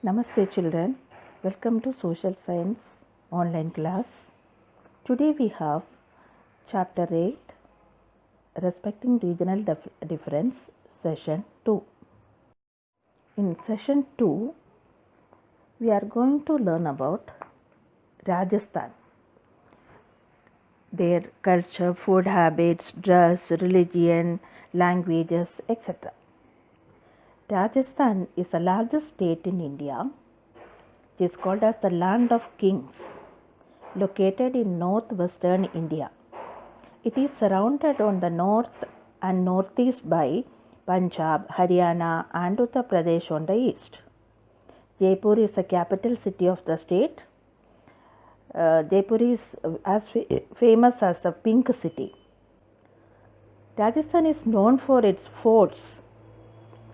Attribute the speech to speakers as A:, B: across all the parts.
A: Namaste children, welcome to Social Science online class. Today we have chapter 8 Respecting Regional Difference session 2. In session 2 we are going to learn about Rajasthan, their culture, food habits, dress, religion, languages, etc. Rajasthan is the largest state in India. It is called as the Land of Kings, located in northwestern India. It is surrounded on the north and northeast by Punjab, Haryana and Uttar Pradesh on the east. Jaipur is the capital city of the state. Jaipur is as famous as the Pink City. Rajasthan is known for its forts.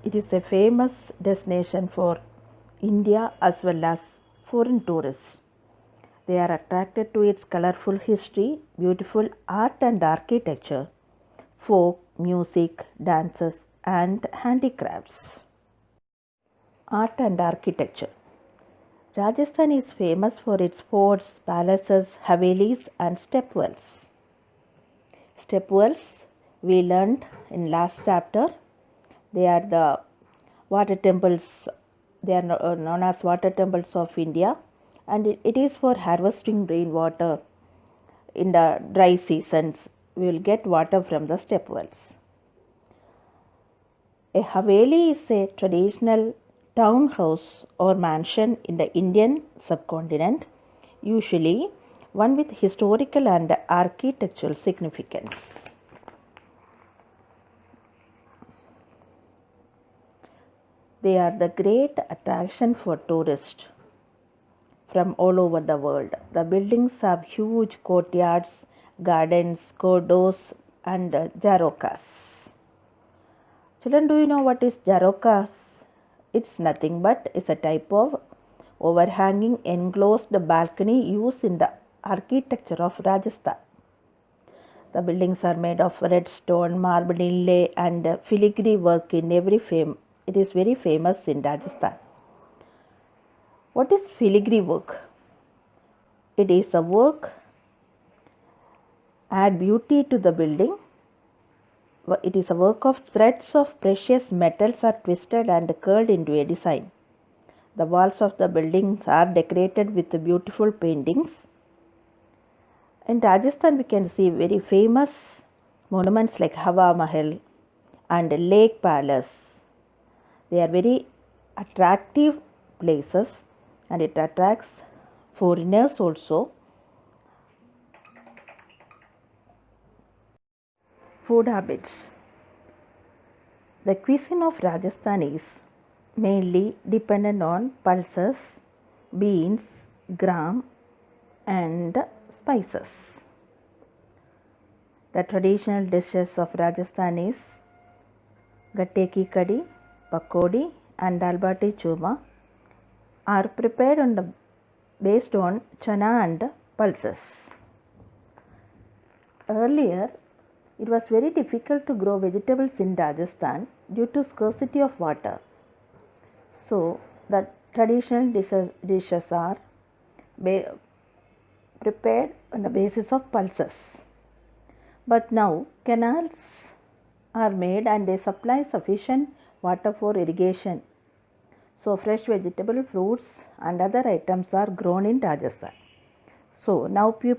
A: It is a famous destination for India as well as foreign tourists. They are attracted to its colorful history, beautiful art and architecture, folk, music, dances, and handicrafts. Art and architecture. Rajasthan is famous for its forts, palaces, havelis, and stepwells. Stepwells, we learned in last chapter, they are the water temples. They are known as water temples of India, and it is for harvesting rainwater. In the dry seasons, we will get water from the step wells. A haveli is a traditional townhouse or mansion in the Indian subcontinent, usually one with historical and architectural significance. They are the great attraction for tourists from all over the world. The buildings have huge courtyards, gardens, corridors, and jarrokas. Children, do you know what is jarrokas? It's nothing but is a type of overhanging enclosed balcony used in the architecture of Rajasthan. The buildings are made of red stone, marble inlay, and filigree work in every frame. It is very famous in Rajasthan. What is filigree work? It is the work add beauty to the building. It is a work of threads of precious metals are twisted and curled into a design. The walls of the buildings are decorated with beautiful paintings. In Rajasthan, we can see very famous monuments like Hawa Mahal and Lake Palace. They are very attractive places and it attracts foreigners also. Food habits. The cuisine of Rajasthan is mainly dependent on pulses, beans, gram, and spices. The traditional dishes of Rajasthan is gatte ki kadi, pakodi, and dal bati churma are prepared based on chana and pulses. Earlier, it was very difficult to grow vegetables in Rajasthan due to scarcity of water. So, the traditional dishes are prepared on the basis of pulses. But now, canals are made and they supply sufficient water for irrigation. So, fresh vegetable, fruits and other items are grown in Rajasthan. So, now food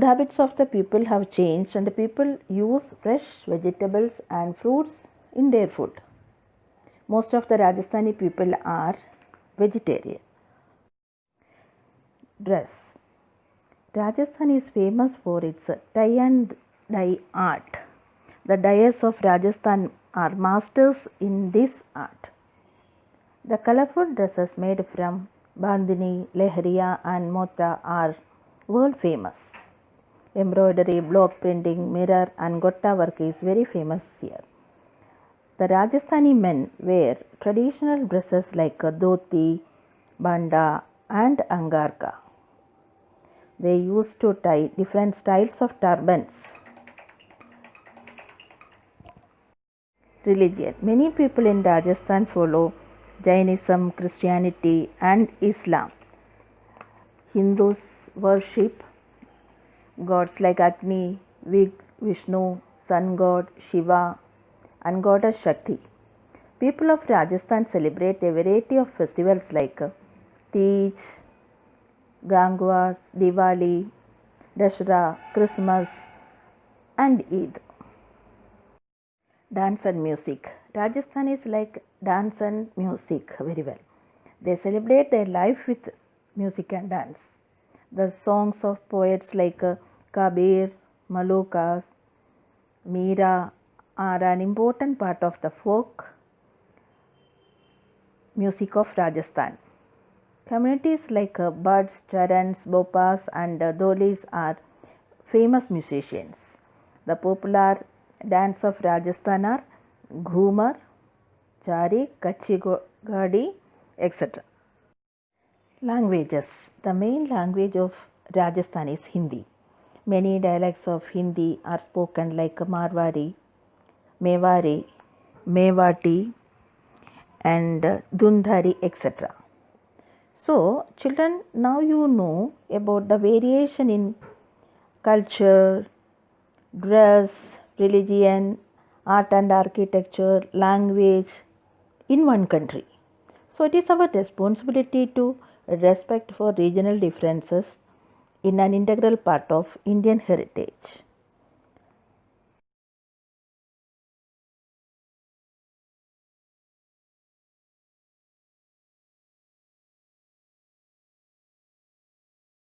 A: habits of the people have changed and the people use fresh vegetables and fruits in their food. Most of the Rajasthani people are vegetarian. Dress. Rajasthan is famous for its tie and dye art. The dyers of Rajasthan are masters in this art. The colorful dresses made from bandhani, lehriya and mota are world famous. Embroidery, block printing, mirror and gotta work is very famous here. The Rajasthani men wear traditional dresses like dhoti, banda and angarka. They used to tie different styles of turbans. Religion. Many people in Rajasthan follow Jainism, Christianity, and Islam. Hindus worship gods like Agni, Vishnu, Sun God, Shiva, and Goddess Shakti. People of Rajasthan celebrate a variety of festivals like Tej, Gangwas, Diwali, Dashera, Christmas, and Eid. Dance and music. Rajasthan is like dance and music very well. They celebrate their life with music and dance. The songs of poets like Kabir, Malokas, Meera are an important part of the folk music of Rajasthan. Communities like Bhats, Charans, Bopas, and Dolis are famous musicians. The popular dance of Rajasthan are Ghumar, Chari, Kachi Gadi, etc. Languages. The main language of Rajasthan is Hindi. Many dialects of Hindi are spoken like Marwari, Mewari, Mewati, and Dundhari, etc. So, children, now you know about the variation in culture, dress, religion, art and architecture, language in one country. So, it is our responsibility to respect for regional differences in an integral part of Indian heritage.